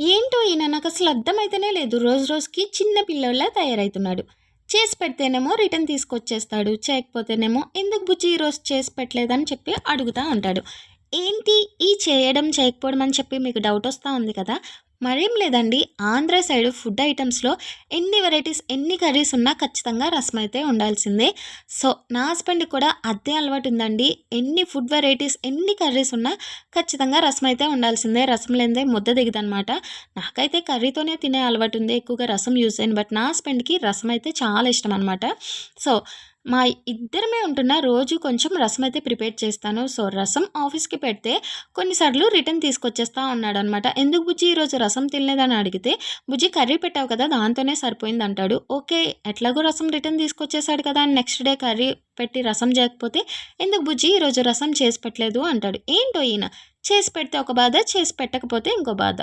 ఏంటో ఈయన నాకసలు అర్థమైతేనే లేదు. రోజు రోజుకి చిన్న పిల్లోడిలా తయారైతున్నాడు. చేసి పెడితేనేమో రిటర్న్ తీసుకొచ్చేస్తాడు. చేయకపోతేనేమో ఎందుకు బుజ్జి ఈరోజు చేసి పెట్టలేదని చెప్పి అడుగుతా ఉంటాడు. ఏంటి ఈ చేయడం, చేయకపోవడం అని చెప్పి మీకు డౌటొస్తా ఉంది కదా! మరేం లేదండి. ఆంధ్ర సైడ్ ఫుడ్ ఐటెమ్స్‌లో ఎన్ని వెరైటీస్, ఎన్ని కర్రీస్ ఉన్నా ఖచ్చితంగా రసమైతే ఉండాల్సిందే. సో, నా హస్బెండ్‌కి కూడా అదే అలవాటుందండి. ఎన్ని ఫుడ్ వెరైటీస్, ఎన్ని కర్రీస్ ఉన్నా ఖచ్చితంగా రసమైతే ఉండాల్సిందే. రసం లేనిదే ముద్ద దిగదనమాట. నాకైతే కర్రీతోనే తినే అలవాటుంది. ఎక్కువగా రసం యూజ్ చేయను. బట్ నా హస్బెండ్‌కి రసం అయితే చాలా ఇష్టమనమాట. సో, మా ఇద్దరమే ఉంటున్నా రోజు కొంచెం రసం అయితే ప్రిపేర్ చేస్తాను. సో, రసం ఆఫీస్‌కి పెడితే కొన్నిసార్లు రిటర్న్ తీసుకొచ్చేస్తా ఉన్నాడనమాట. "ఎందుకు బుజ్జి ఈరోజు రసం తినలేదని" అడిగితే, "బుజ్జి కర్రీ పెట్టావు కదా! దాంతోనే సరిపోయిందంటాడు." ఓకే. ఎట్లాగో రసం రిటర్న్ తీసుకొచ్చేసాడు కదా! అని నెక్స్ట్ డే కర్రీ పెట్టి రసం చేయకపోతే, "ఎందుకు బుజ్జి ఈరోజు రసం చేసి పెట్టలేదు" అంటాడు. ఏంటో ఈయన చేసి పెడితే ఒక బాధ, చేసి పెట్టకపోతే ఇంకో బాధ.